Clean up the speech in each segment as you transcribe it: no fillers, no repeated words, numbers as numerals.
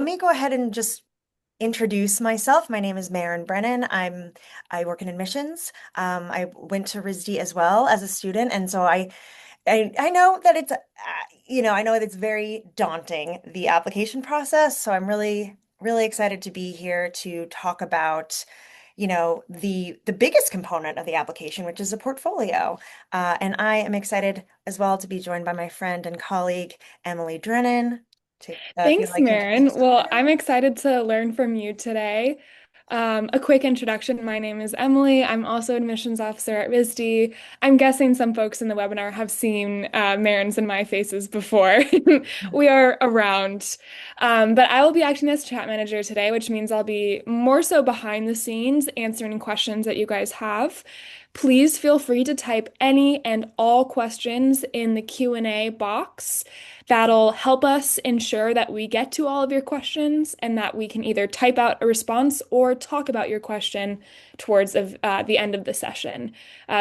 Let me go ahead and just introduce myself. My name is Maren Brennan. I work in admissions. I went to RISD as well as a student, and so I know that I know that it's very daunting, the application process. So I'm really excited to be here to talk about, the biggest component of the application, which is a portfolio. And I am excited as well to be joined by my friend and colleague Emily Drennan. If you'd Thanks, like to introduce Maren. yourself. Well, I'm excited to learn from you today. A quick introduction. My name is Emily. I'm also admissions officer at RISD. I'm guessing some folks in the webinar have seen Maren's and my faces before. We are around. But I will be acting as chat manager today, which means I'll be more so behind the scenes answering questions that you guys have. Please feel free to type any and all questions in the Q&A box. That'll help us ensure that we get to all of your questions and that we can either type out a response or talk about your question towards the end of the session.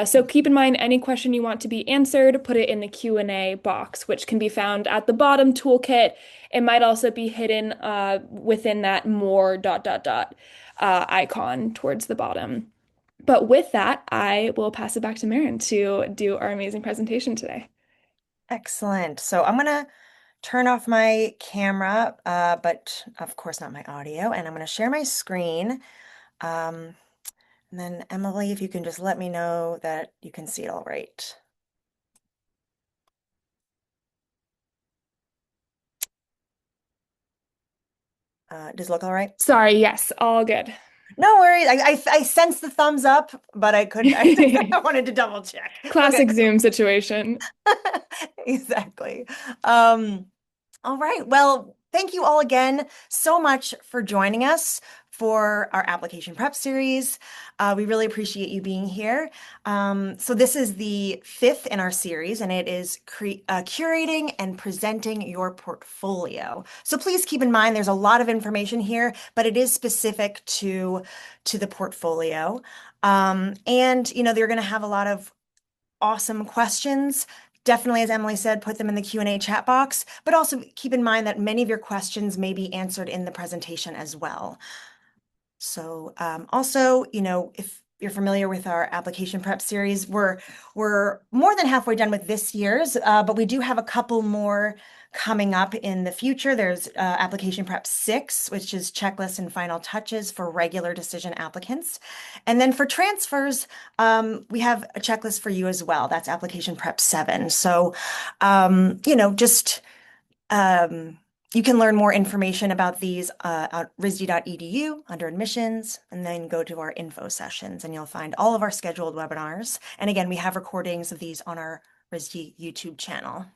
So keep in mind any question you want to be answered, put it in the Q&A box, which can be found at the bottom toolkit. It might also be hidden within that more dot dot dot icon towards the bottom. But with that, I will pass it back to Maren to do our amazing presentation today. Excellent. So I'm gonna turn off my camera, but of course not my audio, and I'm gonna share my screen. Um, and then Emily, if you can just let me know that you can see it all right. Does it look all right? Sorry, yes, all good. No worries. I sensed the thumbs up, but I couldn't. I wanted to double check. Okay. Classic Zoom situation. Exactly. Um, all right. Well, thank you all again so much for joining us for our application prep series. We really appreciate you being here. So this is the fifth in our series, and it is curating and presenting your portfolio. So please keep in mind there's a lot of information here, but it is specific to the portfolio. And they're going to have a lot of awesome questions. Definitely, as Emily said, put them in the Q&A chat box, but also keep in mind that many of your questions may be answered in the presentation as well. So also, if you're familiar with our application prep series, we're more than halfway done with this year's, but we do have a couple more coming up in the future. There's application prep 6, which is checklists and final touches for regular decision applicants. And then for transfers, we have a checklist for you as well. That's application prep 7. So, just um, you can learn more information about these at risd.edu under admissions, and then go to our info sessions, and you'll find all of our scheduled webinars. And again, we have recordings of these on our RISD YouTube channel.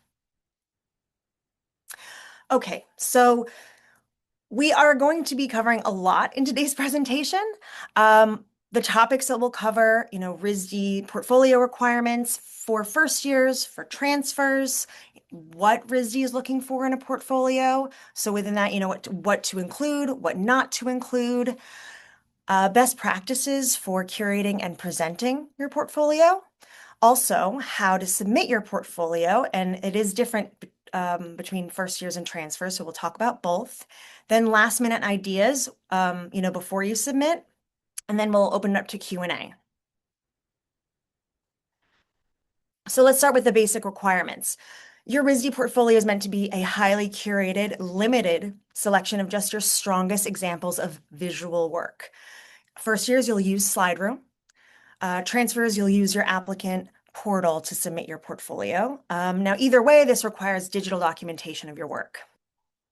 Okay, so we are going to be covering a lot in today's presentation. The topics that we'll cover, RISD portfolio requirements for first years, for transfers, what RISD is looking for in a portfolio. So within that, what to include, what not to include, best practices for curating and presenting your portfolio. Also, how to submit your portfolio, and it is different between first years and transfers, so we'll talk about both. Then last minute ideas, before you submit, and then we'll open it up to Q&A. So let's start with the basic requirements. Your RISD portfolio is meant to be a highly curated, limited selection of just your strongest examples of visual work. First years, you'll use SlideRoom. Transfers, you'll use your applicant portal to submit your portfolio. Now, either way, this requires digital documentation of your work.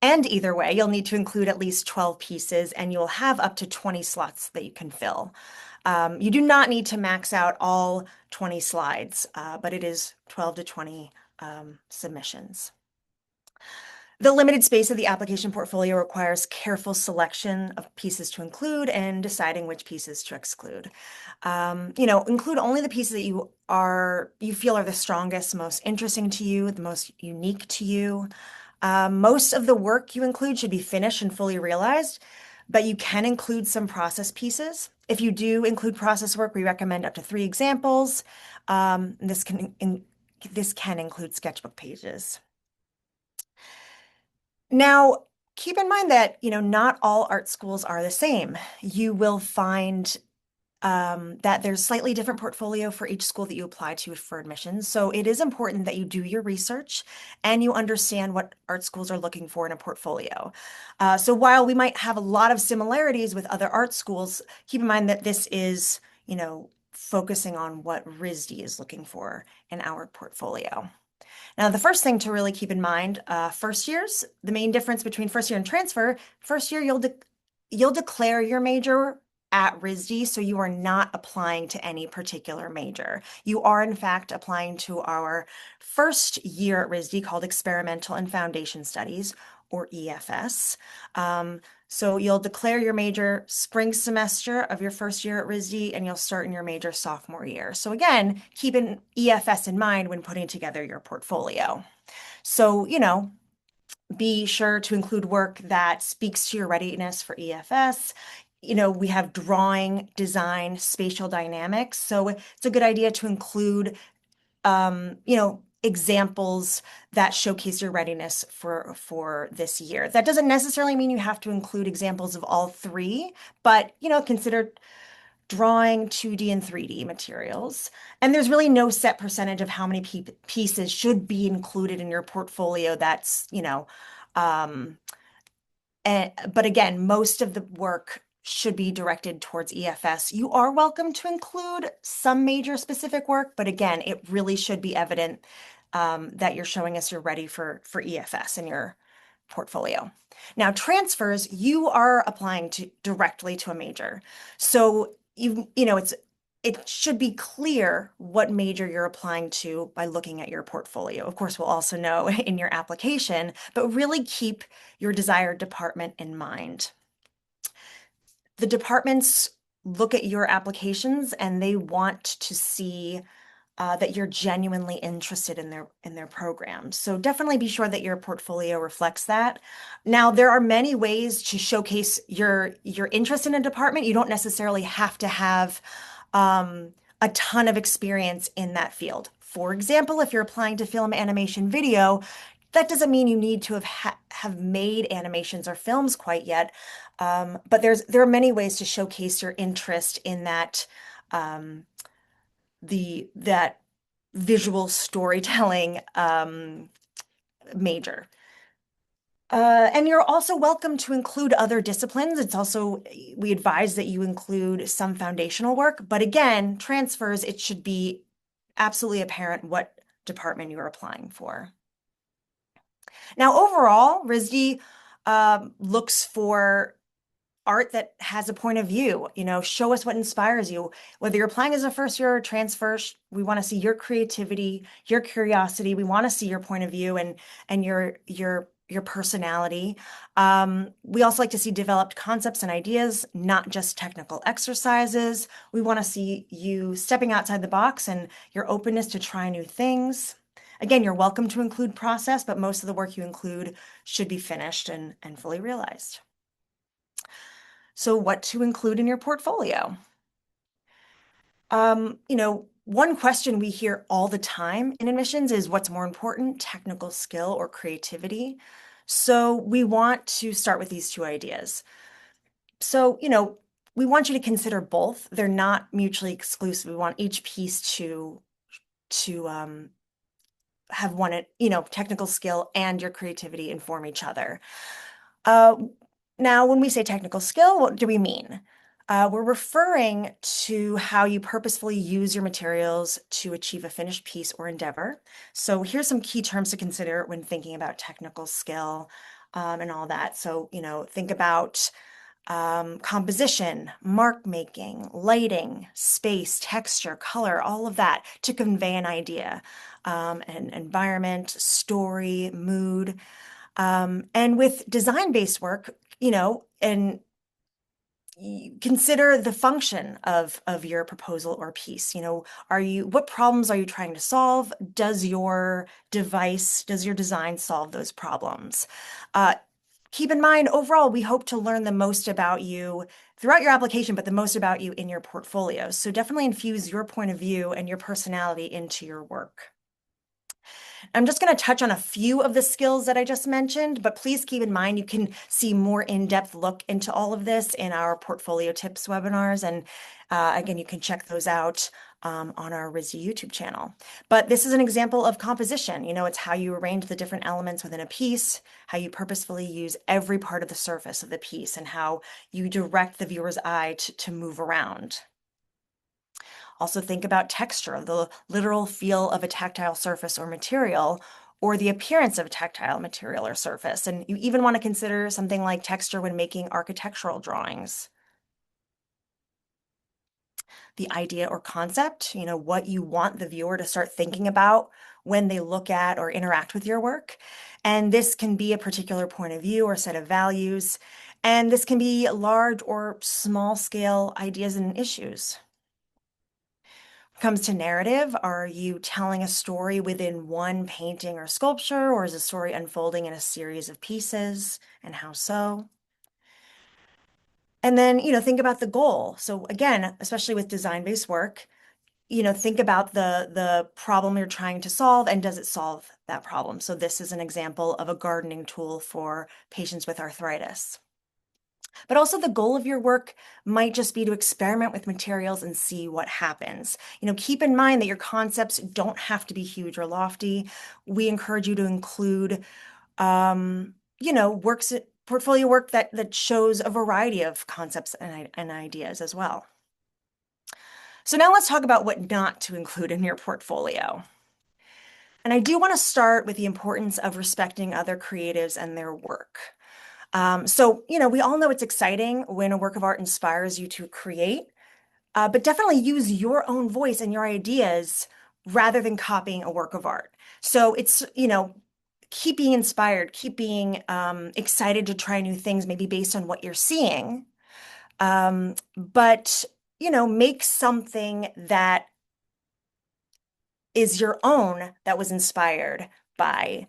And either way, you'll need to include at least 12 pieces, and you'll have up to 20 slots that you can fill. You do not need to max out all 20 slides, but it is 12 to 20 submissions. The limited space of the application portfolio requires careful selection of pieces to include and deciding which pieces to exclude. Include only the pieces that you feel are the strongest, most interesting to you, the most unique to you. Most of the work you include should be finished and fully realized, but you can include some process pieces. If you do include process work, we recommend up to 3 examples. This can include sketchbook pages. Now, keep in mind that, not all art schools are the same. You will find that there's slightly different portfolio for each school that you apply to for admissions. So it is important that you do your research and you understand what art schools are looking for in a portfolio. So while we might have a lot of similarities with other art schools, keep in mind that this is, focusing on what RISD is looking for in our portfolio. Now, the first thing to really keep in mind, first years, the main difference between first year and transfer, first year you'll declare your major at RISD, so you are not applying to any particular major. You are, in fact, applying to our first year at RISD called Experimental and Foundation Studies, or EFS. So you'll declare your major spring semester of your first year at RISD, and you'll start in your major sophomore year. So again, keep an EFS in mind when putting together your portfolio. So, be sure to include work that speaks to your readiness for EFS. We have drawing, design, spatial dynamics. So it's a good idea to include, examples that showcase your readiness for this year. That doesn't necessarily mean you have to include examples of all three, but, consider drawing 2D and 3D materials. And there's really no set percentage of how many pieces should be included in your portfolio. That's, um, but again, most of the work should be directed towards EFS. You are welcome to include some major specific work, but again, it really should be evident that you're showing us you're ready for EFS in your portfolio. Now, transfers, you are applying directly to a major. So it should be clear what major you're applying to by looking at your portfolio. Of course, we'll also know in your application, but really keep your desired department in mind. The departments look at your applications and they want to see that you're genuinely interested in their programs. So definitely be sure that your portfolio reflects that. Now, there are many ways to showcase your interest in a department. You don't necessarily have to have a ton of experience in that field. For example, if you're applying to film, animation, video, that doesn't mean you need to have made animations or films quite yet. But there are many ways to showcase your interest in um, that visual storytelling major. And you're also welcome to include other disciplines. We advise that you include some foundational work, but again, transfers, it should be absolutely apparent what department you're applying for. Now, overall, RISD looks for art that has a point of view. Show us what inspires you. Whether you're applying as a first year or transfer, we want to see your creativity, your curiosity. We want to see your point of view and your personality. We also like to see developed concepts and ideas, not just technical exercises. We want to see you stepping outside the box and your openness to try new things. Again, you're welcome to include process, but most of the work you include should be finished and fully realized. So what to include in your portfolio? One question we hear all the time in admissions is what's more important, technical skill or creativity? So we want to start with these two ideas. So, we want you to consider both. They're not mutually exclusive. We want each piece to have one, technical skill and your creativity inform each other. Now, when we say technical skill, what do we mean? We're referring to how you purposefully use your materials to achieve a finished piece or endeavor. So here's some key terms to consider when thinking about technical skill and all that. So, think about composition, mark making, lighting, space, texture, color, all of that to convey an idea, an environment, story, mood. And with design-based work, and consider the function of your proposal or piece. What problems are you trying to solve? Does your design solve those problems? Keep in mind, overall, we hope to learn the most about you throughout your application, but the most about you in your portfolio. So definitely infuse your point of view and your personality into your work. I'm just going to touch on a few of the skills that I just mentioned, but please keep in mind you can see more in-depth look into all of this in our portfolio tips webinars. And again, you can check those out on our RISD YouTube channel. But this is an example of composition. You know, it's how you arrange the different elements within a piece, how you purposefully use every part of the surface of the piece, and how you direct the viewer's eye to move around. Also think about texture, the literal feel of a tactile surface or material, or the appearance of a tactile material or surface. And you even want to consider something like texture when making architectural drawings. The idea or concept, you know, what you want the viewer to start thinking about when they look at or interact with your work. And this can be a particular point of view or set of values. And this can be large or small scale ideas and issues. Comes to narrative, are you telling a story within one painting or sculpture, or is the story unfolding in a series of pieces, and how so? And then, you know, think about the goal. So again, especially with design-based work, you know, think about the problem you're trying to solve, and does it solve that problem? So this is an example of a gardening tool for patients with arthritis. But also the goal of your work might just be to experiment with materials and see what happens. You know, keep in mind that your concepts don't have to be huge or lofty. We encourage you to include, you know, portfolio work that shows a variety of concepts and ideas as well. So now let's talk about what not to include in your portfolio. And I do want to start with the importance of respecting other creatives and their work. So, you know, we all know it's exciting when a work of art inspires you to create, but definitely use your own voice and your ideas rather than copying a work of art. So it's, you know, keep being inspired, keep being excited to try new things, maybe based on what you're seeing. But, you know, make something that is your own that was inspired by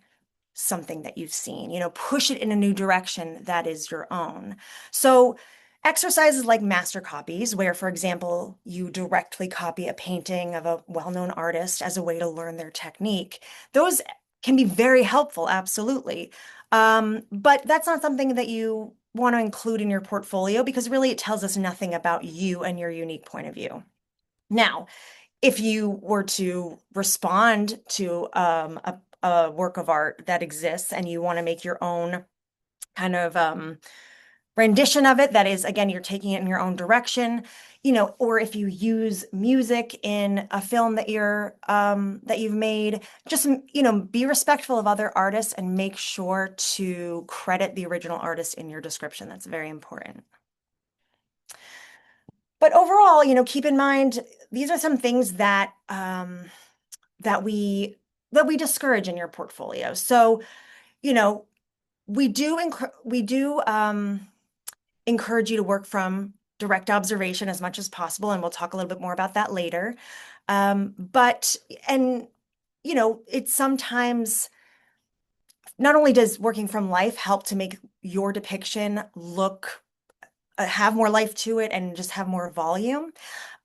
something that you've seen, you know, push it in a new direction that is your own. So exercises like master copies, where, for example, you directly copy a painting of a well-known artist as a way to learn their technique, those can be very helpful, absolutely. But that's not something that you want to include in your portfolio because really it tells us nothing about you and your unique point of view. Now, if you were to respond to a work of art that exists and you want to make your own kind of rendition of it, that is, again, you're taking it in your own direction, you know, or if you use music in a film that you've made, just, you know, be respectful of other artists and make sure to credit the original artist in your description. That's very important. But overall, you know, keep in mind these are some things that we discourage in your portfolio. So, you know, we do encourage you to work from direct observation as much as possible, and we'll talk a little bit more about that later. But and you know, it's sometimes not only does working from life help to make your depiction look have more life to it and just have more volume.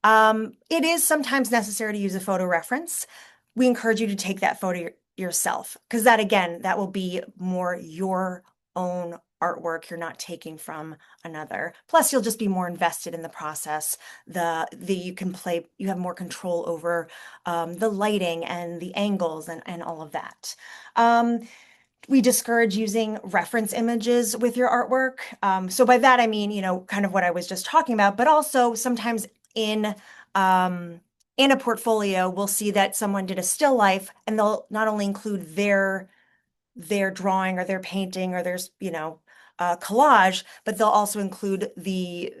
It is sometimes necessary to use a photo reference. We encourage you to take that photo yourself because that, again, that will be more your own artwork. You're not taking from another. Plus, you'll just be more invested in the process. You have more control over the lighting and the angles and all of that. We discourage using reference images with your artwork. So by that, I mean, you know, kind of what I was just talking about, but also sometimes um, in a portfolio, we'll see that someone did a still life and they'll not only include their drawing or their painting or their, you know, collage, but they'll also include the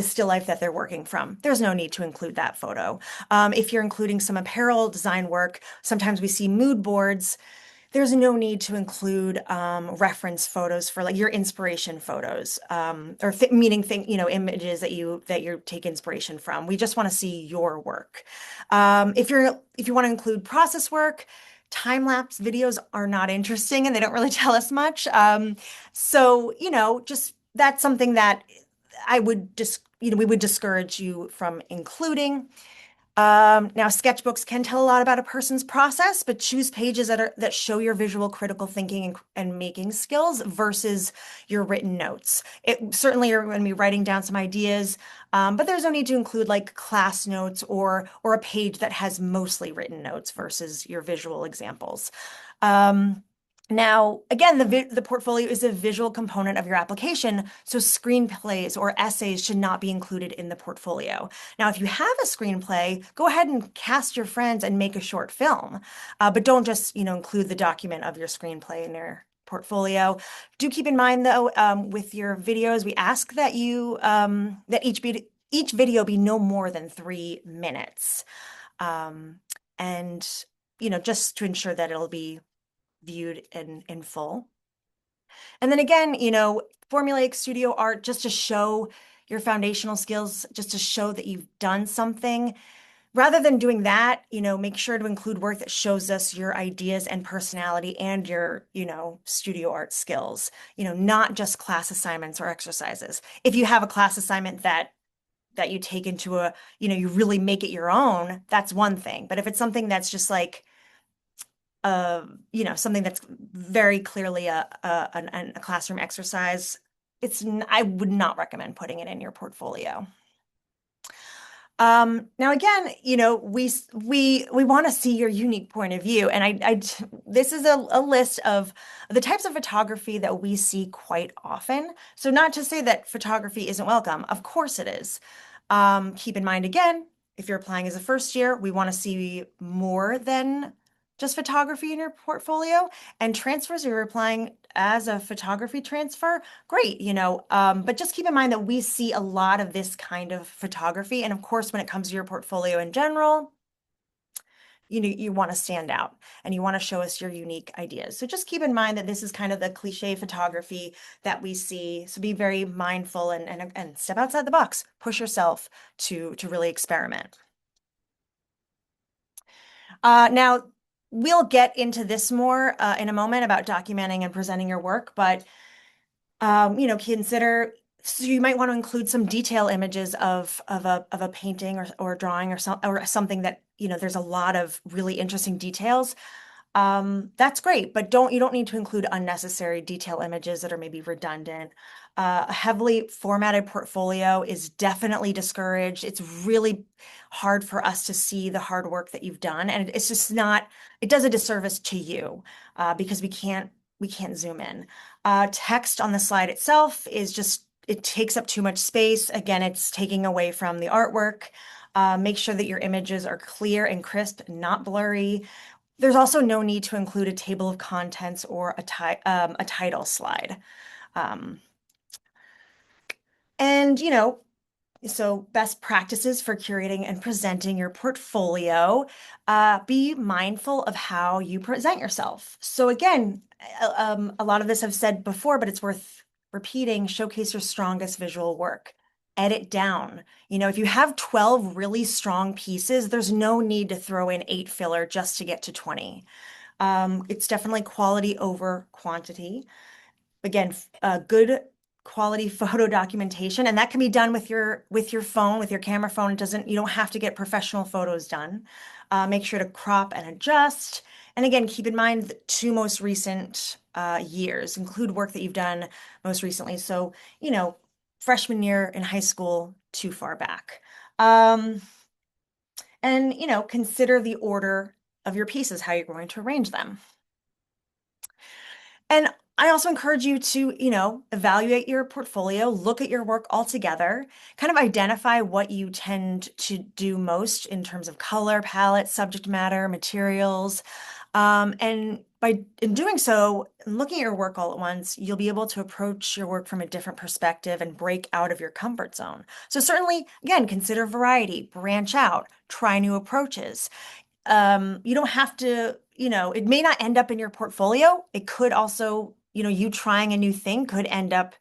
still life that they're working from. There's no need to include that photo. If you're including some apparel design work, sometimes we see mood boards. There's no need to include reference photos for like your inspiration photos, or you know, images that you take inspiration from. We just want to see your work. If you want to include process work, time-lapse videos are not interesting and they don't really tell us much. So, you know, just that's something that I would just, you know, we would discourage you from including. Now, sketchbooks can tell a lot about a person's process, but choose pages that show your visual critical thinking and making skills versus your written notes. It certainly you're going to be writing down some ideas, but there's no need to include like class notes or a page that has mostly written notes versus your visual examples. Um, Now, again, the portfolio is a visual component of your application, so screenplays or essays should not be included in the portfolio. Now, if you have a screenplay, go ahead and cast your friends and make a short film, but don't just, include the document of your screenplay in your portfolio. Do keep in mind, though, with your videos, we ask that that each video be no more than 3 minutes, um, and just to ensure that it'll be viewed in full. And then again, formulaic studio art just to show your foundational skills, just to show that you've done something. Rather than doing that, make sure to include work that shows us your ideas and personality and your, studio art skills, not just class assignments or exercises. If you have a class assignment that you take into you really make it your own, that's one thing. But if it's something that's just like something that's very clearly a classroom exercise, I would not recommend putting it in your portfolio. Now again, we want to see your unique point of view, and this is a list of the types of photography that we see quite often. So not to say that photography isn't welcome, of course it is. Keep in mind again, if you're applying as a first year, we want to see more than just photography in your portfolio. And transfers, if you're applying as a photography transfer, great, but just keep in mind that we see a lot of this kind of photography. And of course, when it comes to your portfolio in general, you want to stand out and you want to show us your unique ideas. So just keep in mind that this is kind of the cliche photography that we see. So be very mindful and step outside the box, push yourself to really experiment. Now, we'll get into this more in a moment about documenting and presenting your work, but consider, so you might want to include some detail images of a painting or drawing or something that, there's a lot of really interesting details. That's great, but you don't need to include unnecessary detail images that are maybe redundant. A heavily formatted portfolio is definitely discouraged. It's really hard for us to see the hard work that you've done, and it's just not, it does a disservice to you because we can't zoom in. Text on the slide itself it takes up too much space. Again, it's taking away from the artwork. Make sure that your images are clear and crisp, not blurry. There's also no need to include a table of contents or a title slide. Um, and, so best practices for curating and presenting your portfolio. Be mindful of how you present yourself. So again, a lot of this I've said before, but it's worth repeating. Showcase your strongest visual work. Edit down. If you have 12 really strong pieces, there's no need to throw in 8 filler just to get to 20. It's definitely quality over quantity. Again, good quality photo documentation, and that can be done with your phone, with your camera phone. You don't have to get professional photos done. Make sure to crop and adjust. And again, keep in mind the 2 most recent years. Include work that you've done most recently. So, freshman year in high school, too far back. And, consider the order of your pieces, how you're going to arrange them. And I also encourage you to, evaluate your portfolio, look at your work altogether, kind of identify what you tend to do most in terms of color palette, subject matter, materials. And in doing so, and looking at your work all at once, you'll be able to approach your work from a different perspective and break out of your comfort zone. So certainly, again, consider variety, branch out, try new approaches. You don't have to, it may not end up in your portfolio. It could also, you trying a new thing could end up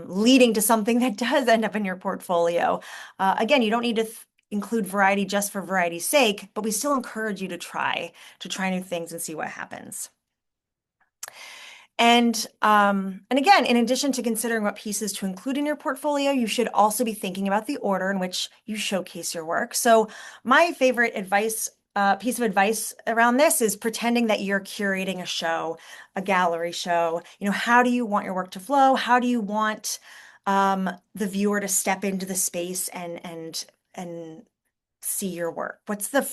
leading to something that does end up in your portfolio. Again, you don't need to include variety just for variety's sake, but we still encourage you to try new things and see what happens. And again, in addition to considering what pieces to include in your portfolio, you should also be thinking about the order in which you showcase your work. So my favorite piece of advice around this is pretending that you're curating a show, a gallery show. How do you want your work to flow? How do you want the viewer to step into the space and see your work? What's the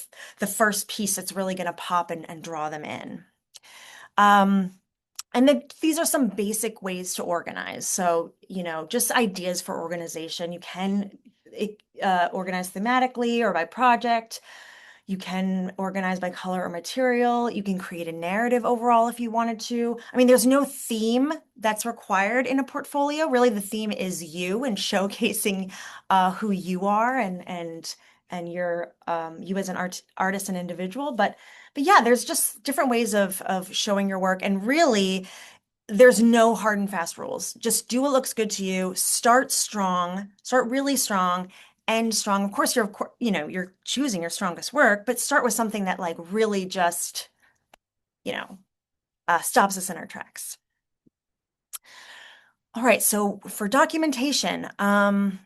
first piece that's really going to pop and draw them in? Um, and then these are some basic ways to organize. So, just ideas for organization. You can organize thematically or by project. You can organize by color or material. You can create a narrative overall if you wanted to. I mean, there's no theme that's required in a portfolio. Really, the theme is you and showcasing who you are and your you as an artist and individual. But yeah, there's just different ways of showing your work, and really, there's no hard and fast rules. Just do what looks good to you. Start strong. Start really strong. End strong. Of course, you're choosing your strongest work, but start with something that like really just, you know, stops us in our tracks. All right. So for documentation, again,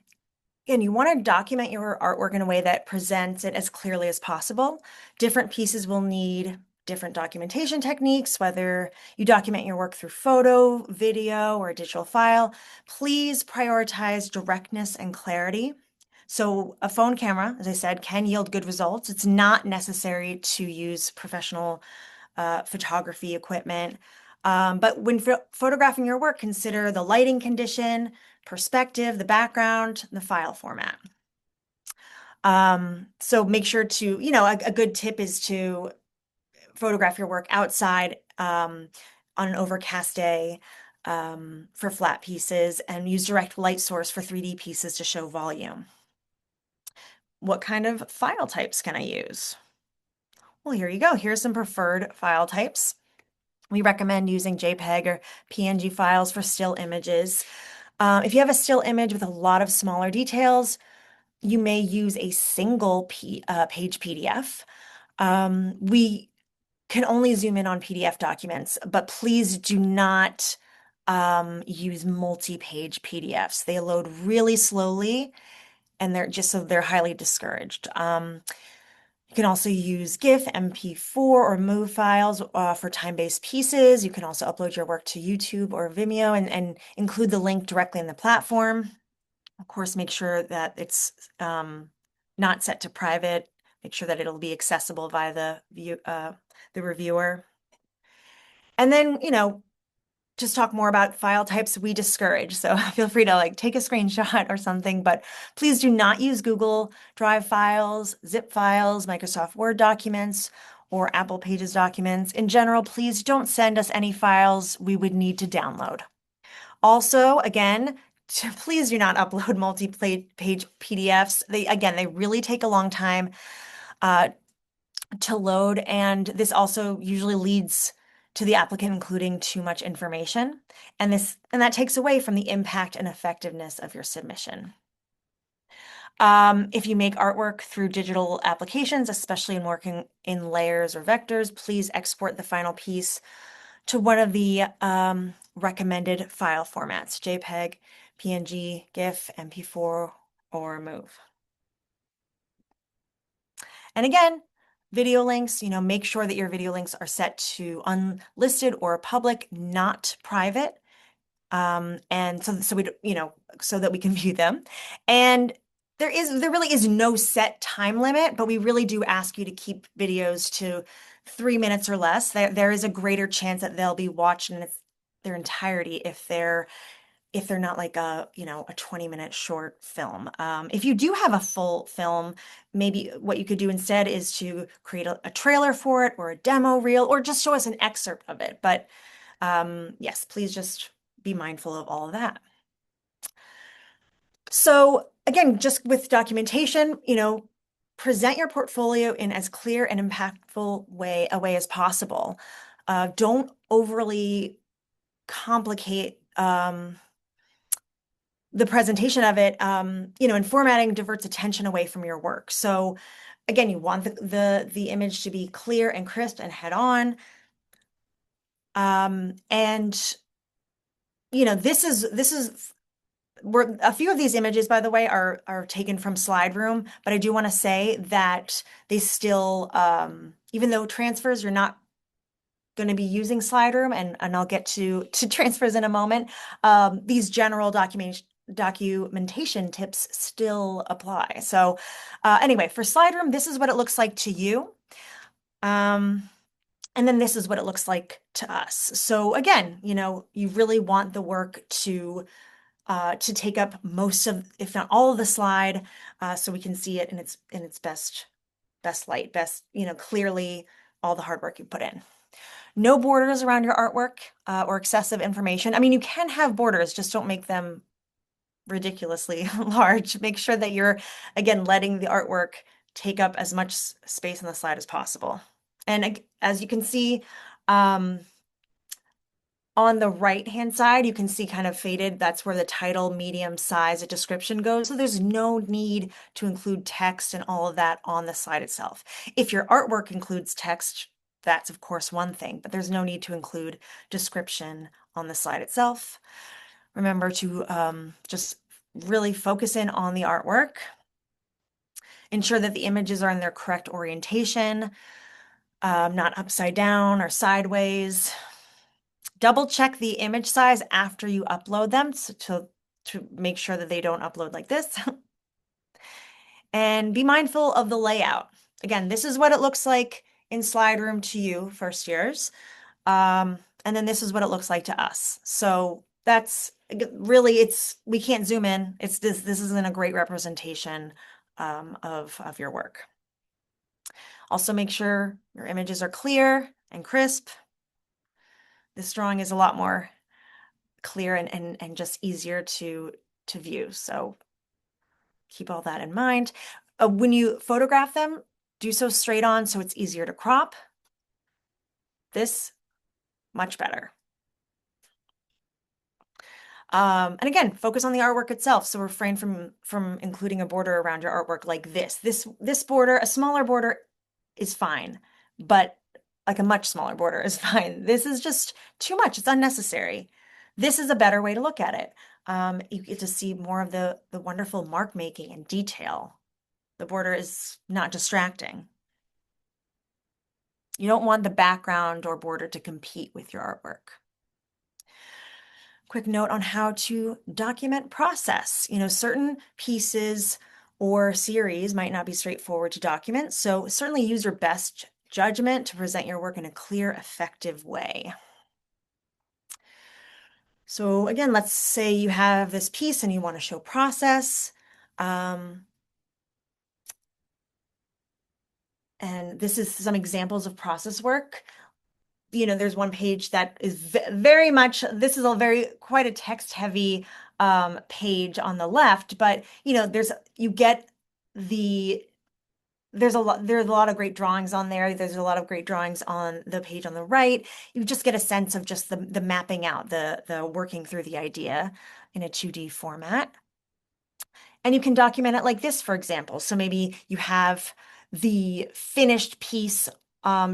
you want to document your artwork in a way that presents it as clearly as possible. Different pieces will need different documentation techniques, whether you document your work through photo, video, or a digital file. Please prioritize directness and clarity. So a phone camera, as I said, can yield good results. It's not necessary to use professional photography equipment. But when photographing your work, consider the lighting condition, perspective, the background, the file format. So make sure to, a good tip is to photograph your work outside on an overcast day for flat pieces and use direct light source for 3D pieces to show volume. What kind of file types can I use? Well, here you go. Here's some preferred file types. We recommend using JPEG or PNG files for still images. If you have a still image with a lot of smaller details, you may use a single page PDF. We can only zoom in on PDF documents, but please do not use multi-page PDFs. They load really slowly and they're highly discouraged. You can also use GIF, MP4, or MOV files for time-based pieces. You can also upload your work to YouTube or Vimeo and include the link directly in the platform. Of course, make sure that it's not set to private. Make sure that it'll be accessible via the reviewer. And then, just talk more about file types we discourage. So feel free to like take a screenshot or something, but please do not use Google Drive files, zip files, Microsoft Word documents, or Apple Pages documents. In general, please don't send us any files we would need to download. Also, again, please do not upload multi-page PDFs. They really take a long time to load, and this also usually leads to the applicant including too much information, and that takes away from the impact and effectiveness of your submission. If you make artwork through digital applications, especially in working in layers or vectors, please export the final piece to one of the recommended file formats: JPEG, PNG, GIF, MP4, or MOV. And again, video links, make sure that your video links are set to unlisted or public, not private. And so that we can view them. And there really is no set time limit, but we really do ask you to keep videos to 3 minutes or less. There is a greater chance that they'll be watched in their entirety if they're not like a 20-minute short film. If you do have a full film, maybe what you could do instead is to create a trailer for it or a demo reel or just show us an excerpt of it. But yes, please just be mindful of all of that. So again, just with documentation, present your portfolio in as clear and impactful a way as possible. Don't overly complicate the presentation of it, and formatting diverts attention away from your work. So again, you want the image to be clear and crisp and head on. And this is we're a few of these images, by the way, are taken from Slide Room, but I do want to say that they still, even though transfers, you're not going to be using Slide Room, and I'll get to transfers in a moment. These general documentation tips still apply. So, anyway, for Slide Room, this is what it looks like to you. Um, and then this is what it looks like to us. So again, you really want the work to take up most of, if not all of the slide, so we can see it in its best light, clearly all the hard work you put in. No borders around your artwork or excessive information. I mean, you can have borders, just don't make them ridiculously large. Make sure that you're, again, letting the artwork take up as much space on the slide as possible. And as you can see, um, on the right-hand side, you can see kind of faded. That's where the title, medium, size, a description goes. So there's no need to include text and all of that on the slide itself. If your artwork includes text, that's of course one thing, but there's no need to include description on the slide itself. Remember to just really focus in on the artwork. Ensure that the images are in their correct orientation, not upside down or sideways. Double check the image size after you upload them to make sure that they don't upload like this. And be mindful of the layout. Again, this is what it looks like in Slide Room to you, first years. And then this is what it looks like to us. So that's really, we can't zoom in. This isn't a great representation of your work. Also make sure your images are clear and crisp. This drawing is a lot more clear and just easier to view. So keep all that in mind. When you photograph them, do so straight on so it's easier to crop. This, much better. And again, focus on the artwork itself. So refrain from including a border around your artwork like this. This border, a smaller border is fine, but like a much smaller border is fine. This is just too much. It's unnecessary. This is a better way to look at it. You get to see more of the wonderful mark making and detail. The border is not distracting. You don't want the background or border to compete with your artwork. Quick note on how to document process. Certain pieces or series might not be straightforward to document, so certainly use your best judgment to present your work in a clear, effective way. So again, let's say you have this piece and you want to show process. And this is some examples of process work. There's one page that is very much, this is quite a text heavy page on the left, but you get there's a lot of great drawings on there. There's a lot of great drawings on the page on the right. You just get a sense of just the mapping out, the working through the idea in a 2D format. And you can document it like this, for example. So maybe you have the finished piece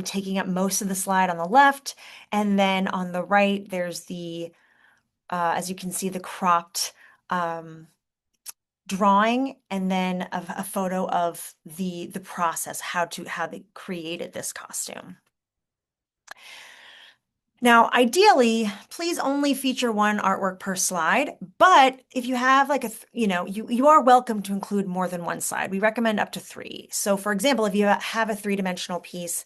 taking up most of the slide on the left, and then on the right, there's as you can see, the cropped drawing, and then a photo of the process, how they created this costume. Now, ideally, please only feature one artwork per slide, but if you have like you are welcome to include more than one slide. We recommend up to 3. So for example, if you have a 3-dimensional piece,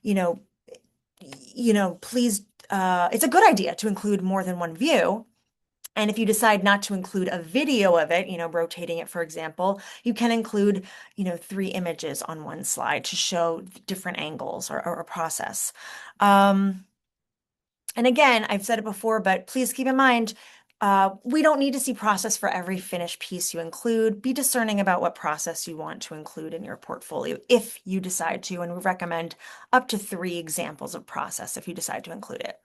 please, it's a good idea to include more than one view. And if you decide not to include a video of it, rotating it, for example, you can include, 3 images on one slide to show different angles or a process. And again, I've said it before, but please keep in mind, we don't need to see process for every finished piece you include. Be discerning about what process you want to include in your portfolio if you decide to, and we recommend up to 3 examples of process if you decide to include it.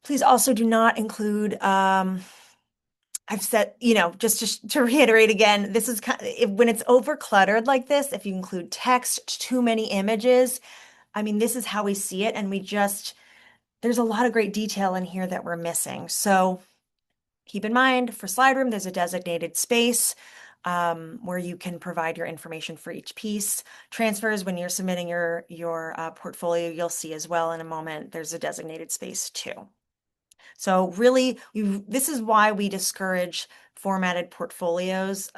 Please also do not include, I I've said, just to reiterate again, this is when it's over cluttered like this, if you include text, too many images, I mean, this is how we see it. And there's a lot of great detail in here that we're missing. So keep in mind for slide room, there's a designated space where you can provide your information for each piece. Transfers, when you're submitting your portfolio, you'll see as well in a moment, there's a designated space too. So really, this is why we discourage formatted portfolios,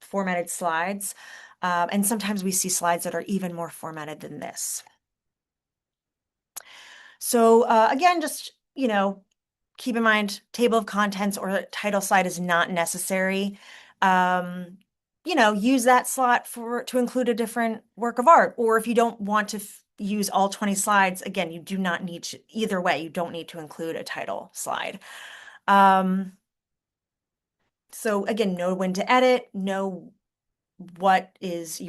formatted slides. And sometimes we see slides that are even more formatted than this. So again, just, keep in mind, table of contents or title slide is not necessary. Use that slot to include a different work of art. Or if you don't want to use all 20 slides, again, you do not need to, either way, you don't need to include a title slide. So again, know when to edit, know what is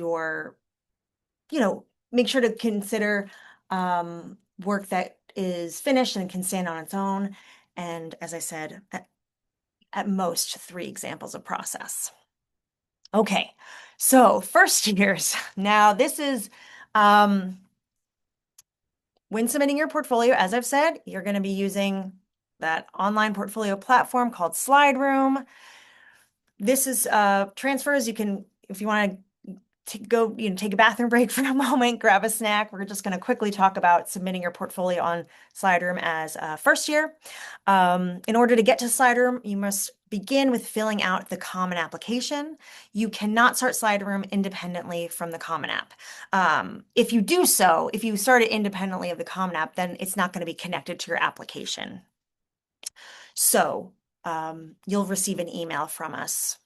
make sure to consider work that is finished and can stand on its own. And as I said, at most 3 examples of process. Okay, so first years. Now this is when submitting your portfolio, as I've said, you're going to be using that online portfolio platform called SlideRoom. This is transfers. You can, if you want to go, take a bathroom break for a moment, grab a snack. We're just going to quickly talk about submitting your portfolio on SlideRoom as a first year. In order to get to SlideRoom, you must begin with filling out the Common Application. You cannot start SlideRoom independently from the Common App. If you do so, if you start it independently of the Common App, then it's not going to be connected to your application. So you'll receive an email from us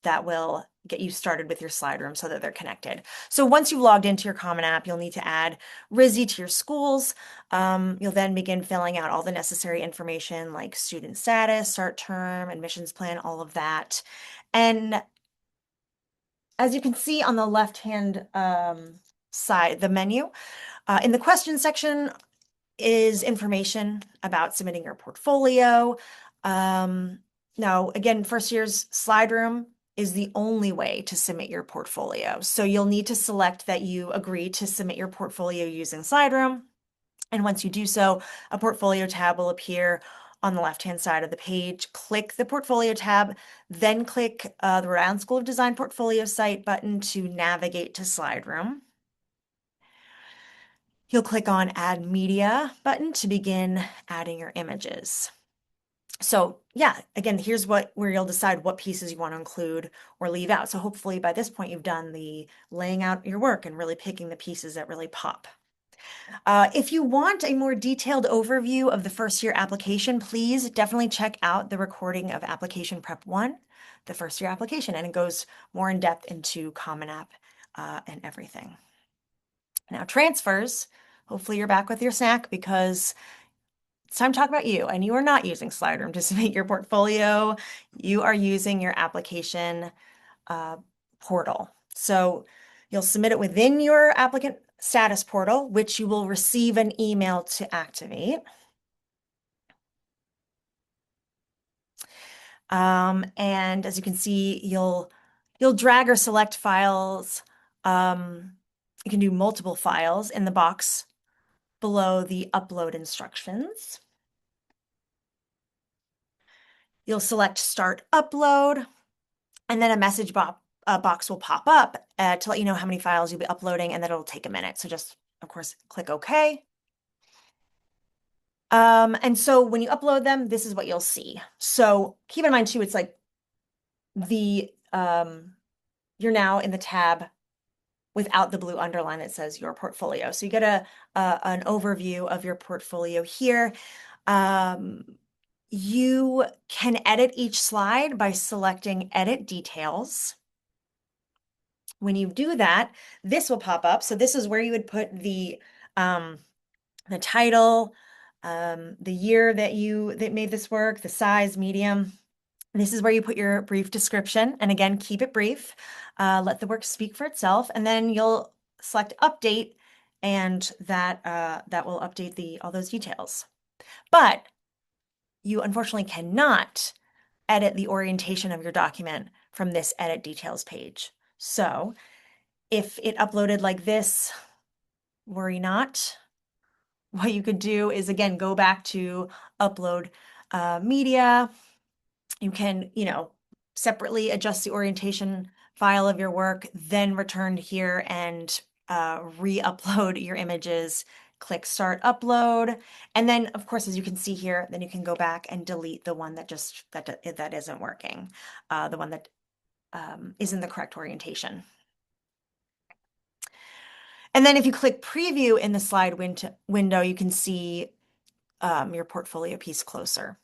that will get you started with your SlideRoom so that they're connected. So once you've logged into your Common App, you'll need to add RISD to your schools. You'll then begin filling out all the necessary information like student status, start term, admissions plan, all of that. And as you can see on the left-hand side, the menu, in the question section is information about submitting your portfolio. Now, again, first year's SlideRoom is the only way to submit your portfolio. So you'll need to select that you agree to submit your portfolio using SlideRoom. And once you do so, a portfolio tab will appear on the left-hand side of the page. Click the portfolio tab, then click the Rhode Island School of Design portfolio site button to navigate to SlideRoom. You'll click on Add Media button to begin adding your images. So yeah, again, here's where you'll decide what pieces you want to include or leave out. So hopefully by this point you've done the laying out your work and really picking the pieces that really pop. If you want a more detailed overview of the first year application, please definitely check out the recording of Application Prep 1, the first year application, and it goes more in depth into Common App and everything. Now transfers, hopefully you're back with your snack because it's time to talk about you, and you are not using SlideRoom to submit your portfolio. You are using your application portal. So you'll submit it within your applicant status portal, which you will receive an email to activate. And as you can see, you'll drag or select files. You can do multiple files in the box below the upload instructions. You'll select Start Upload, and then a message box will pop up to let you know how many files you'll be uploading, and that it'll take a minute. So just, of course, click OK. And so when you upload them, this is what you'll see. So keep in mind too, it's like you're now in the tab without the blue underline that says your portfolio. So you get an overview of your portfolio here. You can edit each slide by selecting Edit Details. When you do that, this will pop up. So this is where you would put the title, the year that made this work, the size, medium. This is where you put your brief description. And again, keep it brief. Let the work speak for itself. And then you'll select Update, and that will update all those details. But you unfortunately cannot edit the orientation of your document from this edit details page. So if it uploaded like this, worry not. What you could do is, again, go back to upload media. You can, separately adjust the orientation file of your work, then return here and re-upload your images. Click Start Upload. And then, of course, as you can see here, then you can go back and delete the one that isn't working, the one that isn't the correct orientation. And then if you click Preview in the slide window, you can see your portfolio piece closer.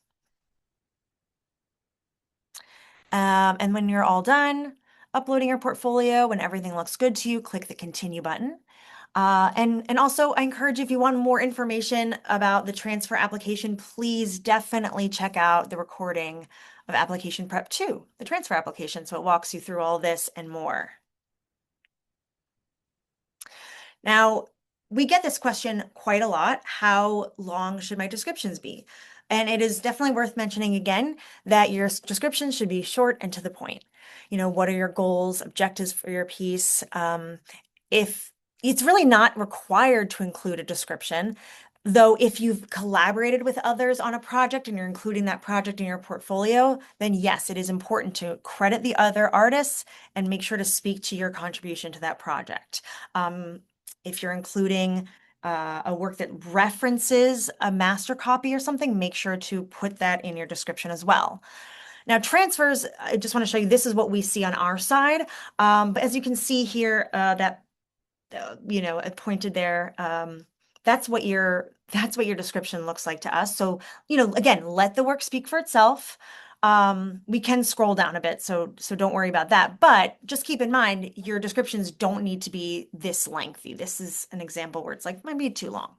And when you're all done uploading your portfolio, when everything looks good to you, click the Continue button. And also, I encourage you, if you want more information about the transfer application, please definitely check out the recording of Application Prep 2, the transfer application. So it walks you through all this and more. Now, we get this question quite a lot. How long should my descriptions be? And it is definitely worth mentioning again that your description should be short and to the point. What are your goals, objectives for your piece? If it's really not required to include a description, though if you've collaborated with others on a project and you're including that project in your portfolio, then yes, it is important to credit the other artists and make sure to speak to your contribution to that project. If you're including a work that references a master copy or something, make sure to put that in your description as well. Now, transfers, I just want to show you, this is what we see on our side. But as you can see here, that it pointed there. That's what your description looks like to us. So, again, let the work speak for itself. We can scroll down a bit, so don't worry about that. But just keep in mind, your descriptions don't need to be this lengthy. This is an example where it's like maybe too long.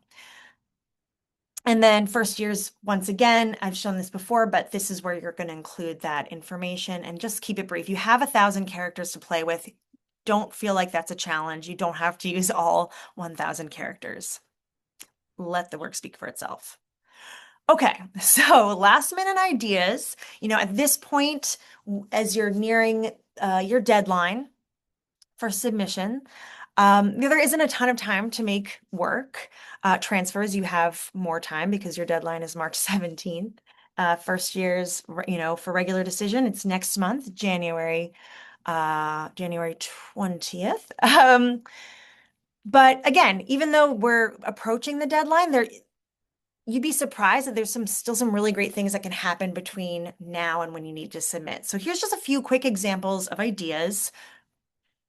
And then first years, once again, I've shown this before, but this is where you're going to include that information and just keep it brief. You have 1,000 characters to play with. Don't feel like that's a challenge. You don't have to use all 1,000 characters. Let the work speak for itself. Okay, so last minute ideas. At this point, as you're nearing your deadline for submission, there isn't a ton of time to make work. Transfers, you have more time because your deadline is March 17th. First years, for regular decision, it's next month, January 20th. But again, even though we're approaching the deadline, you'd be surprised that there's still some really great things that can happen between now and when you need to submit. So here's just a few quick examples of ideas.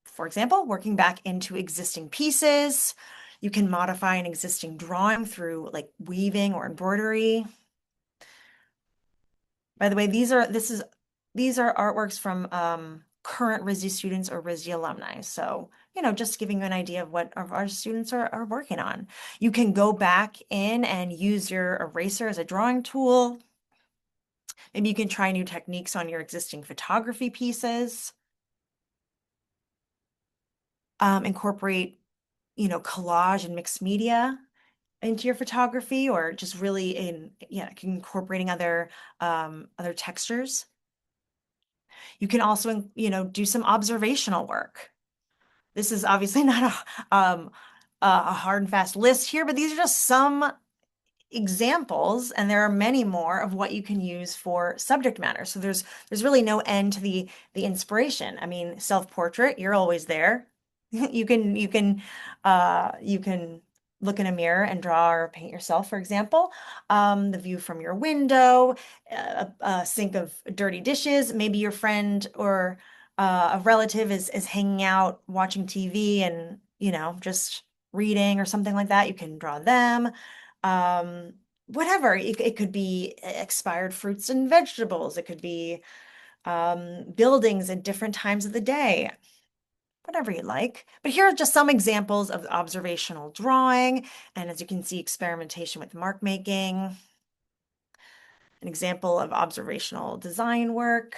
For example, working back into existing pieces. You can modify an existing drawing through like weaving or embroidery. By the way, these are artworks from current RISD students or RISD alumni. So, just giving you an idea of what our students are working on. You can go back in and use your eraser as a drawing tool. Maybe you can try new techniques on your existing photography pieces. Incorporate, collage and mixed media into your photography, or just really incorporating other textures. You can also, do some observational work. This is obviously not a hard and fast list here, but these are just some examples, and there are many more of what you can use for subject matter. So there's really no end to the inspiration. I mean, self-portrait, you're always there. You can look in a mirror and draw or paint yourself, for example. The view from your window, a sink of dirty dishes, maybe your friend or a relative is hanging out watching TV and, just reading or something like that. You can draw them. Um, Whatever. It could be expired fruits and vegetables. It could be buildings at different times of the day, whatever you like. But here are just some examples of observational drawing. And as you can see, experimentation with mark making, an example of observational design work,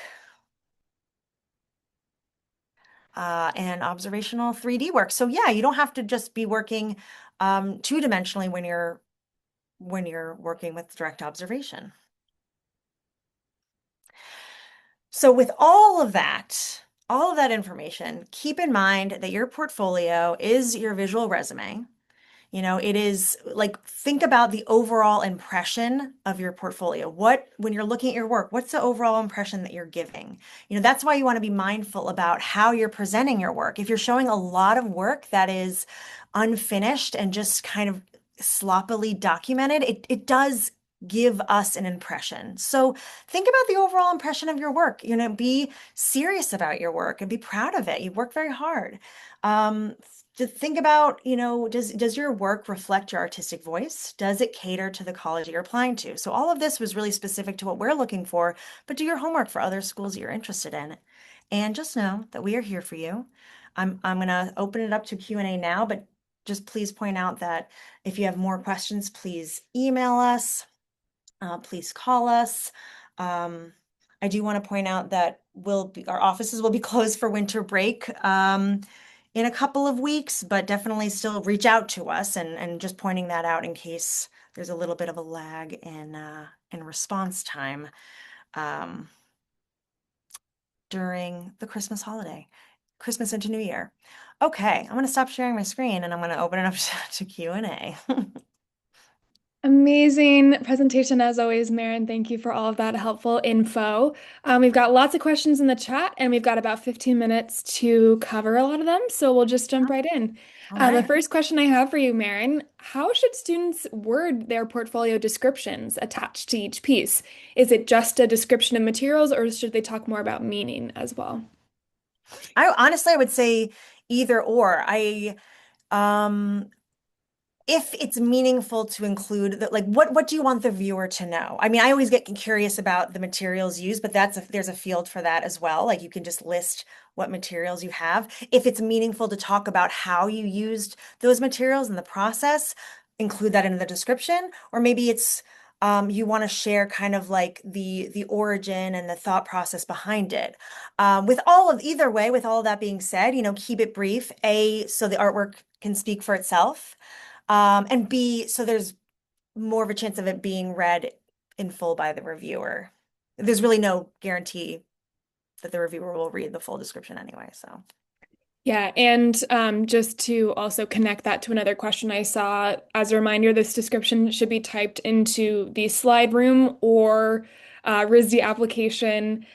and observational 3D work. So yeah, you don't have to just be working two-dimensionally when you're working with direct observation. So with all of that information, keep in mind that your portfolio is your visual resume. You know, it is like think about the overall impression of your portfolio. When you're looking at your work, what's the overall impression that you're giving? You know, that's why you want to be mindful about how you're presenting your work. If you're showing a lot of work that is unfinished and just kind of sloppily documented, it does give us an impression. So think about the overall impression of your work. You know, be serious about your work and be proud of it. You work very hard. Um, to think about, you know, does your work reflect your artistic voice? Does it cater to the college you're applying to? So all of this was really specific to what we're looking for, but do your homework for other schools you're interested in. And just know that we are here for you. I'm gonna open it up to Q&A now, but just please point out that if you have more questions, please email us, please call us. Um, I do want to point out that our offices will be closed for winter break in a couple of weeks, but definitely still reach out to us and just pointing that out in case there's a little bit of a lag in response time um, during the Christmas holiday, Christmas into New Year. Okay, I'm going to stop sharing my screen and I'm going to open it up to Q&A. Amazing presentation as always, Maren. Thank you for all of that helpful info. We've got lots of questions in the chat, and we've got about 15 minutes to cover a lot of them, so we'll just jump right in. All The right. first question I have for you, Maren, how should students word their portfolio descriptions attached to each piece? Is it just a description of materials, or should they talk more about meaning as well? I would say either or. Um, if it's meaningful to include that, like what do you want the viewer to know? I mean, I always get curious about the materials used, but there's a field for that as well. Like you can just list what materials you have. If it's meaningful to talk about how you used those materials in the process, include that in the description, or maybe it's you want to share kind of like the origin and the thought process behind it. Either way, with all of that being said, you know, keep it brief. A, so the artwork can speak for itself. And B, so there's more of a chance of it being read in full by the reviewer. There's really no guarantee that the reviewer will read the full description anyway. So, Yeah, and just to also connect that to another question I saw, as a reminder, this description should be typed into the slide room or RISD application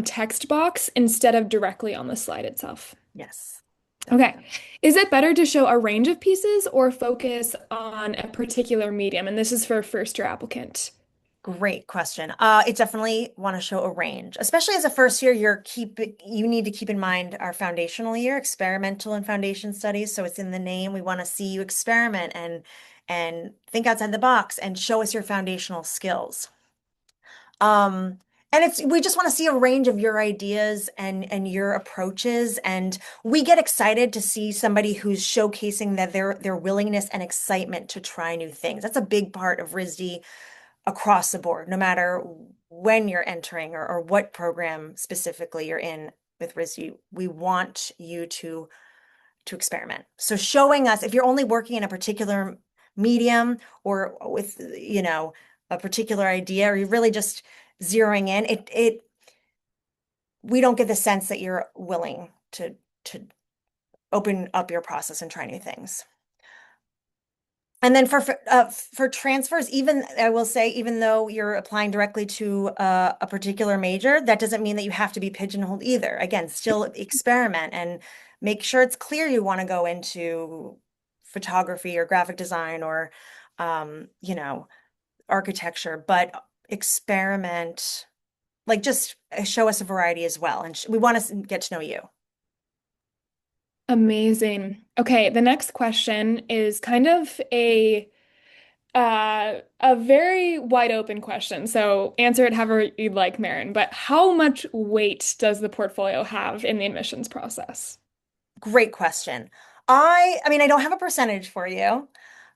text box instead of directly on the slide itself. yes, Okay. definitely. Is it better to show a range of pieces or focus on a particular medium? And this is for a first-year applicant. Great question. It definitely want to show a range, especially as a first year. You need to keep in mind our foundational year, experimental and foundation studies. So it's in the name. We want to see you experiment and think outside the box and show us your foundational skills. Um, and we just want to see a range of your ideas and your approaches. And we get excited to see somebody who's showcasing that their willingness and excitement to try new things. That's a big part of RISD across the board, no matter when you're entering or what program specifically you're in with RISD. We want you to experiment. So showing us if you're only working in a particular medium or with, you know, a particular idea, or you're really just zeroing in, we don't get the sense that you're willing to open up your process and try new things. And then for transfers, even I will say, even though you're applying directly to a particular major, that doesn't mean that you have to be pigeonholed either. Again, still experiment and make sure it's clear you want to go into photography or graphic design or you know, architecture, but experiment, like just show us a variety as well. And we want to get to know you. Amazing. Okay, the next question is kind of a very wide open question. So answer it however you'd like, Maren. But how much weight does the portfolio have in the admissions process? Great question. I mean, I don't have a percentage for you.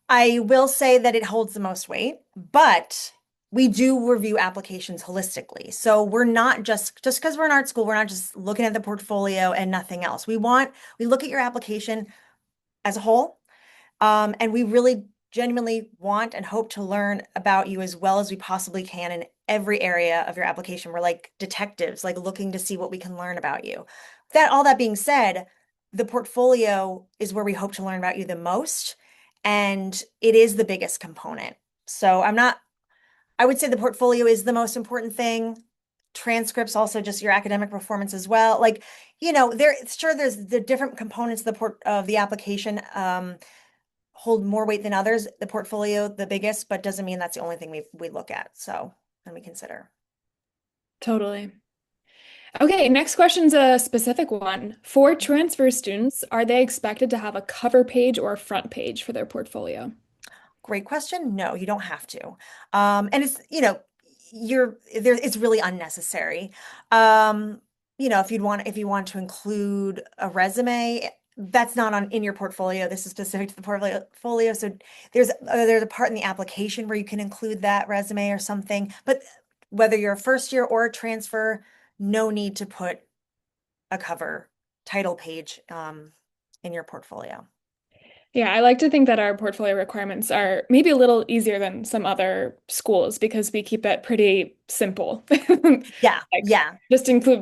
I will say that it holds the most weight, but we do review applications holistically. So we're not just because we're in art school, we're not just looking at the portfolio and nothing else. We look at your application as a whole, and we really genuinely want and hope to learn about you as well as we possibly can in every area of your application. We're like detectives, like looking to see what we can learn about you. That all that being said, the portfolio is where we hope to learn about you the most, and it is the biggest component. So I would say the portfolio is the most important thing. Transcripts, also just your academic performance as well. Like, there's the different components of the application hold more weight than others. The portfolio, the biggest, but doesn't mean that's the only thing we look at. So, and we consider. Totally. Okay, next question's a specific one. For transfer students, are they expected to have a cover page or a front page for their portfolio? Great question. No, you don't have to. And it's, you're there, it's really unnecessary. Um, if you want to include a resume, that's not on in your portfolio. This is specific to the portfolio. So there's a part in the application where you can include that resume or something. But whether you're a first year or a transfer, no need to put a cover title page in your portfolio. Yeah, I like to think that our portfolio requirements are maybe a little easier than some other schools because we keep it pretty simple. Yeah, Like yeah.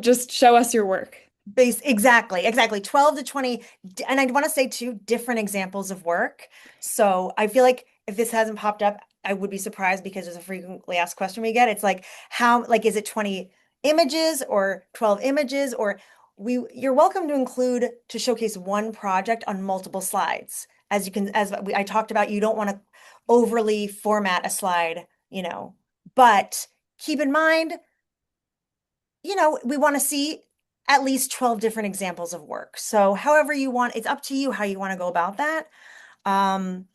just show us your work. Exactly. 12 to 20. And I want to say two different examples of work. So I feel like if this hasn't popped up, I would be surprised because it's a frequently asked question we get. It's like, is it 20 images or 12 images? Or you're welcome to include to showcase one project on multiple slides. I talked about, you don't want to overly format a slide, but keep in mind, we want to see at least 12 different examples of work. So however you want, it's up to you how you want to go about that. Um,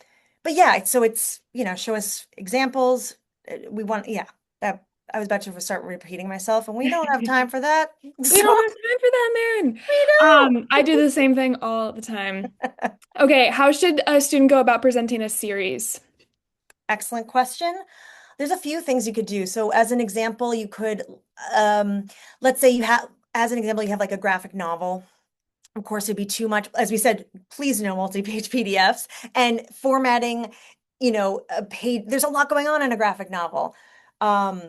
but yeah, so it's, show us examples. Yeah, that I was about to start repeating myself, and we don't have time for that. We So don't have time for that, Maren. we don't. I do the same thing all the time. Okay, how should a student go about presenting a series? Excellent question. There's a few things you could do. So as an example, you could, um, let's say as an example, you have like a graphic novel. Of course, it'd be too much. As we said, please no multi-page PDFs and formatting, a page. There's a lot going on in a graphic novel. Um,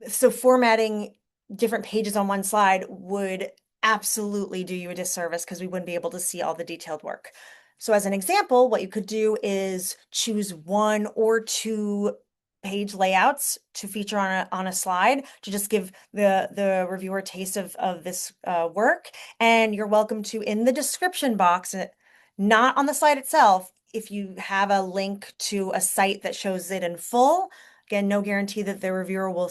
so formatting different pages on one slide would absolutely do you a disservice because we wouldn't be able to see all the detailed work. So as an example, what you could do is choose one or two page layouts to feature on a slide to just give the reviewer a taste of this work. And you're welcome to, in the description box, not on the slide itself, if you have a link to a site that shows it in full. Again, no guarantee that the reviewer will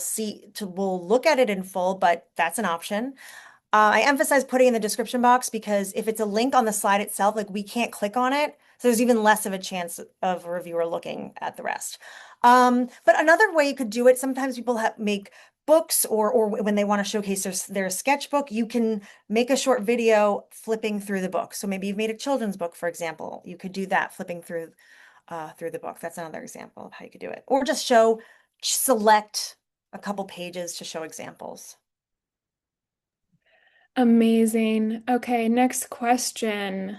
look at it in full, but that's an option. I emphasize putting in the description box because if it's a link on the slide itself, like we can't click on it, so there's even less of a chance of a reviewer looking at the rest. But another way you could do it, sometimes people make books or when they want to showcase their sketchbook, you can make a short video flipping through the book. So maybe you've made a children's book, for example. You could do that, flipping through the book. That's another example of how you could do it. Or just select a couple pages to show examples. Amazing. Okay, next question.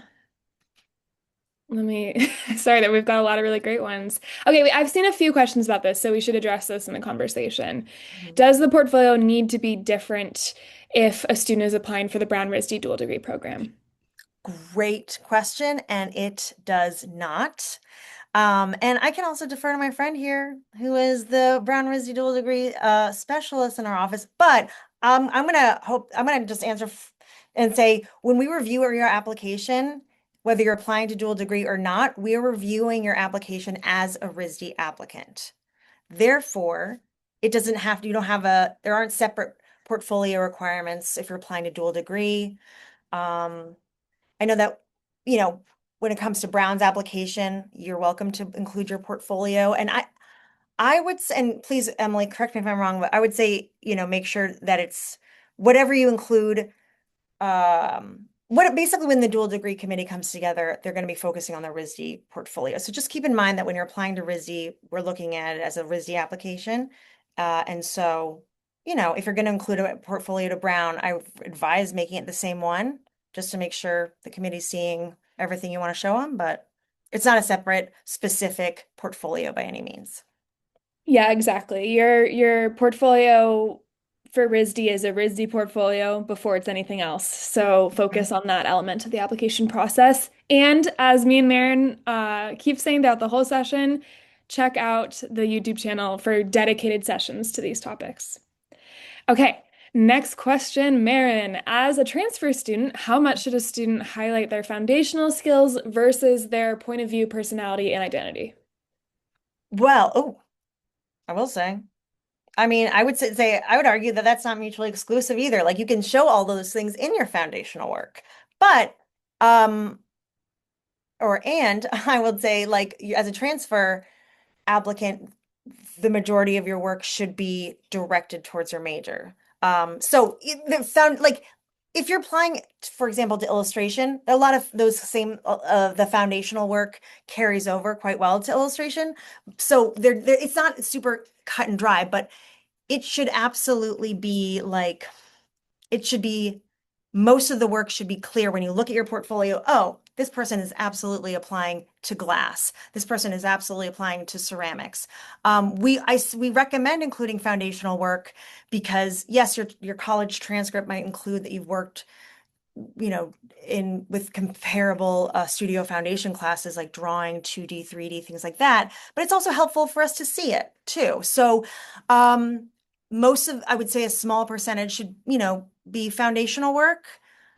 Sorry that we've got a lot of really great ones. Okay, I've seen a few questions about this, so we should address this in the conversation. Mhm. Does the portfolio need to be different if a student is applying for the Brown RISD dual degree program? Great question, and it does not. And I can also defer to my friend here, who is the Brown RISD dual degree specialist in our office. But I'm gonna just answer and say when we review your application, whether you're applying to dual degree or not, we're reviewing your application as a RISD applicant. Therefore, it doesn't have to, you don't have there aren't separate portfolio requirements if you're applying to dual degree. Um, I know that, you know, when it comes to Brown's application, you're welcome to include your portfolio. And I would say, and please, Emily, correct me if I'm wrong, but I would say, make sure that it's whatever you include, basically when the dual degree committee comes together, they're going to be focusing on the RISD portfolio. So just keep in mind that when you're applying to RISD, we're looking at it as a RISD application. And so, if you're going to include a portfolio to Brown, I would advise making it the same one just to make sure the committee's seeing everything you want to show them. But It's not a separate specific portfolio by any means. Yeah, exactly. Your portfolio for RISD is a RISD portfolio before it's anything else. So focus on that element of the application process. And as me and Maren keep saying throughout the whole session, check out the YouTube channel for dedicated sessions to these topics. Okay, next question, Maren. As a transfer student, how much should a student highlight their foundational skills versus their point of view, personality, and identity? Well, oh, I will say. I mean, I would say I would argue that that's not mutually exclusive either. Like you can show all those things in your foundational work, but um, and I would say like as a transfer applicant, the majority of your work should be directed towards your major. So the found like if you're applying, for example, to illustration, a lot of those same the foundational work carries over quite well to illustration. So it's not super cut and dry, but it should absolutely be like it should be most of the work should be clear when you look at your portfolio. Oh, this person is absolutely applying to glass. This person is absolutely applying to ceramics. We recommend including foundational work because yes, your college transcript might include that you've worked in with comparable studio foundation classes like drawing, 2D, 3D, things like that. But it's also helpful for us to see it too. So most of, I would say a small percentage should, be foundational work.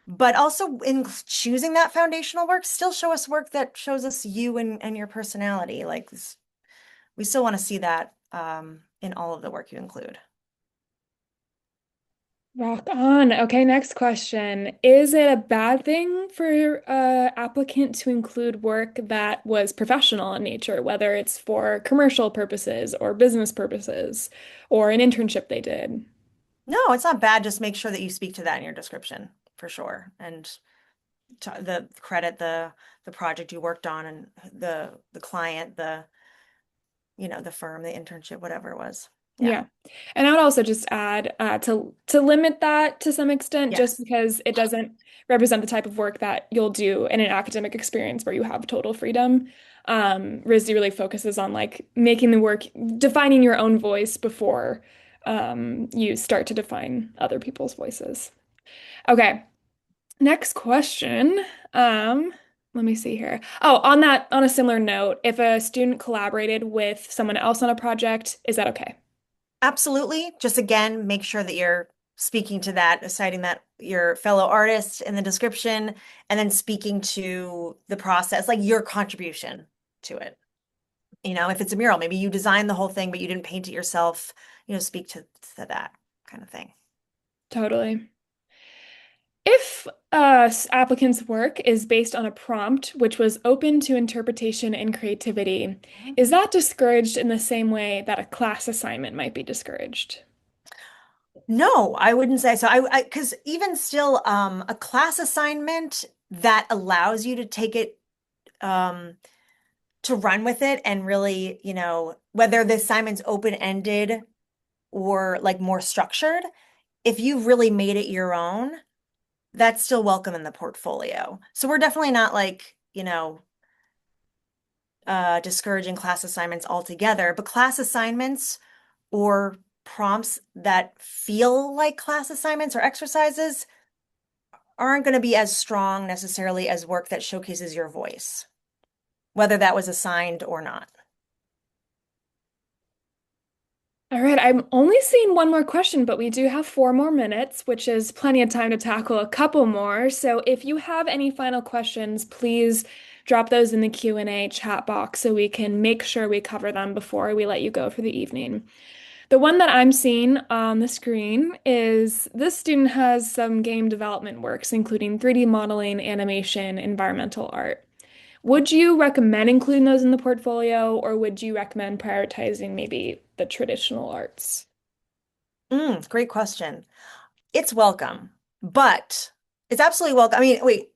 But also in choosing that foundational work, still show us work that shows us you and your personality. Like we still want to see that in all of the work you include. Rock on. Okay, next question. Is it a bad thing for applicant to include work that was professional in nature, whether it's for commercial purposes or business purposes or an internship they did? No, it's not bad. Just make sure that you speak to that in your description for sure. And the credit the project you worked on and the client, the firm, the internship, whatever it was. Yeah. Yeah. And I would also just add to limit that to some extent, just Yes. because it doesn't represent the type of work that you'll do in an academic experience where you have total freedom. RISD really focuses on like making the work, defining your own voice before you start to define other people's voices. Okay, next question. Let me see here. Oh, on a similar note, if a student collaborated with someone else on a project, is that okay? Absolutely. Just again, make sure that you're speaking to that, citing that your fellow artist in the description, and then speaking to the process, like your contribution to it. If it's a mural, maybe you designed the whole thing, but you didn't paint it yourself, speak to that kind of thing. Totally. If applicant's work is based on a prompt which was open to interpretation and creativity, is that discouraged in the same way that a class assignment might be discouraged? No, I wouldn't say so. Because even still, a class assignment that allows you to take it, to run with it and really, whether the assignment's open-ended or like more structured, if you've really made it your own, that's still welcome in the portfolio. So we're definitely not like, discouraging class assignments altogether, but class assignments or prompts that feel like class assignments or exercises aren't going to be as strong necessarily as work that showcases your voice, whether that was assigned or not. All right, I'm only seeing one more question, but we do have 4 more minutes, which is plenty of time to tackle a couple more. So if you have any final questions, please drop those in the Q&A chat box so we can make sure we cover them before we let you go for the evening. The one that I'm seeing on the screen is this student has some game development works, including 3D modeling, animation, environmental art. Would you recommend including those in the portfolio, or would you recommend prioritizing maybe the traditional arts? Great question. It's welcome, but it's absolutely welcome. I mean, wait,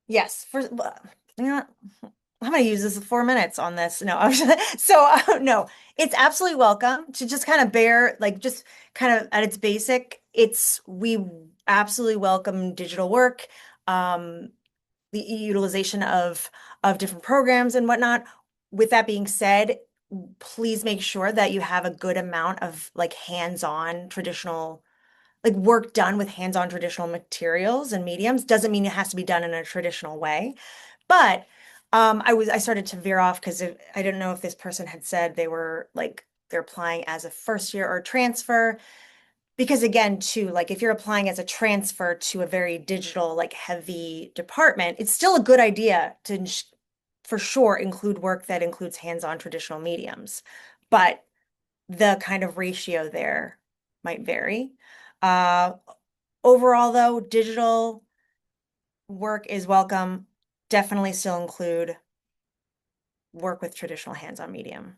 yes, you know, I'm going to use this 4 minutes on this. No, no, it's absolutely welcome to just kind of bear, like, just kind of at its basic, we absolutely welcome digital work. Um, the utilization of different programs and whatnot. With that being said, please make sure that you have a good amount of like hands-on traditional like work done with hands-on traditional materials and mediums. Doesn't mean it has to be done in a traditional way. But I started to veer off because I didn't know if this person had said they were like they're applying as a first year or transfer. Because again, too, like if you're applying as a transfer to a very digital, like heavy department, it's still a good idea to for sure include work that includes hands-on traditional mediums. But the kind of ratio there might vary. Uh, Overall, though, digital work is welcome. Definitely still include work with traditional hands-on medium.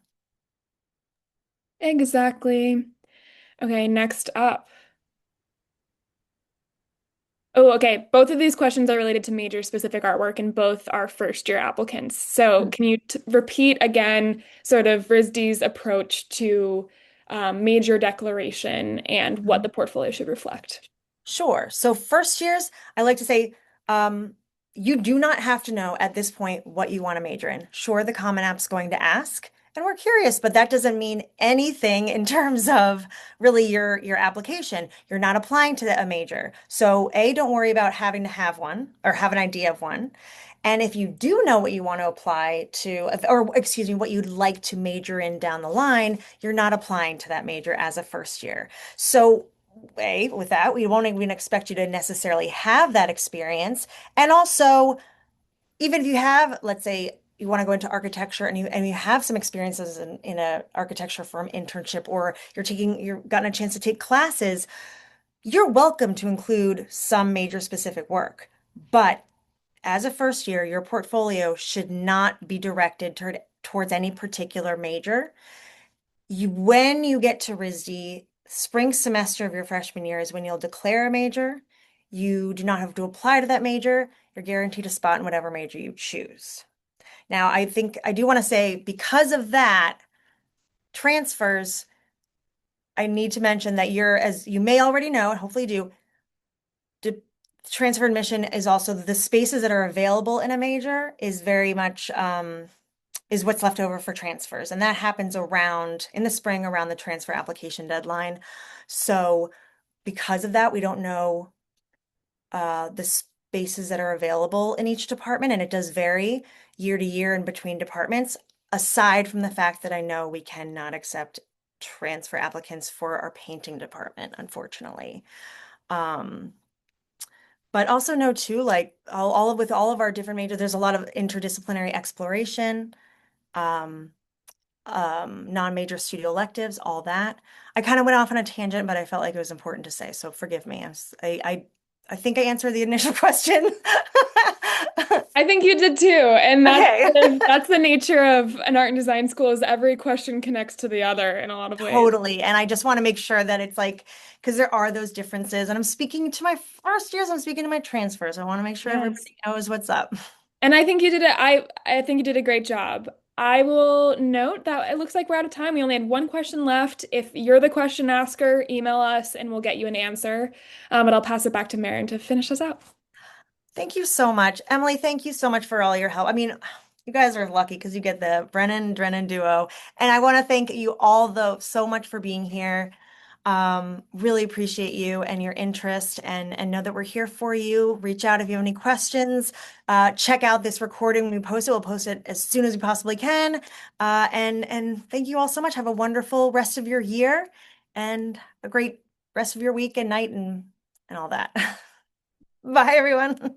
Exactly. Okay, next up. Oh, okay. Both of these questions are related to major specific artwork, and both are first year applicants. So, can you repeat again sort of RISD's approach to major declaration and what the portfolio should reflect? Sure. So first years, I like to say, um, you do not have to know at this point what you want to major in. Sure, the Common App's going to ask, and we're curious, but that doesn't mean anything in terms of really your application. You're not applying to a major. So A, don't worry about having to have one or have an idea of one. And if you do know what you want to apply to, or excuse me, what you'd like to major in down the line, you're not applying to that major as a first year. So way with that. We won't even expect you to necessarily have that experience. And also, even if you have, let's say, you want to go into architecture and you have some experiences in a architecture firm internship, or you're gotten a chance to take classes, you're welcome to include some major specific work. But as a first year, your portfolio should not be directed towards any particular major. When you get to RISD, spring semester of your freshman year is when you'll declare a major. You do not have to apply to that major. You're guaranteed a spot in whatever major you choose. Now, I think I do want to say because of that, transfers, I need to mention that as you may already know, and hopefully do, de- transfer admission is also the spaces that are available in a major is very much is what's left over for transfers. And that happens around in the spring around the transfer application deadline. So because of that, we don't know the spaces that are available in each department, and it does vary year to year and between departments, aside from the fact that I know we cannot accept transfer applicants for our painting department, unfortunately. Um, but also know too, like with all of our different majors, there's a lot of interdisciplinary exploration. Um, non-major studio electives, all that. I kind of went off on a tangent, but I felt like it was important to say, so forgive me. I think I answered the initial question. I think you did too, and Okay. that's the nature of an art and design school is every question connects to the other in a lot of ways. Totally. And I just want to make sure that it's like, because there are those differences. And I'm speaking to my first years, I'm speaking to my transfers. I want to make sure Yes. everybody knows what's up. And I think you did it. I think you did a great job. I will note that it looks like we're out of time. We only had one question left. If you're the question asker, email us and we'll get you an answer. But I'll pass it back to Marin to finish us out. Thank you so much. Emily, thank you so much for all your help. I mean, you guys are lucky because you get the Drennan duo. And I want to thank you all though so much for being here. Really appreciate you and your interest and know that we're here for you. Reach out if you have any questions. Check out this recording when we post it. We'll post it as soon as we possibly can. And thank you all so much. Have a wonderful rest of your year and a great rest of your week and night and all that. Bye, everyone.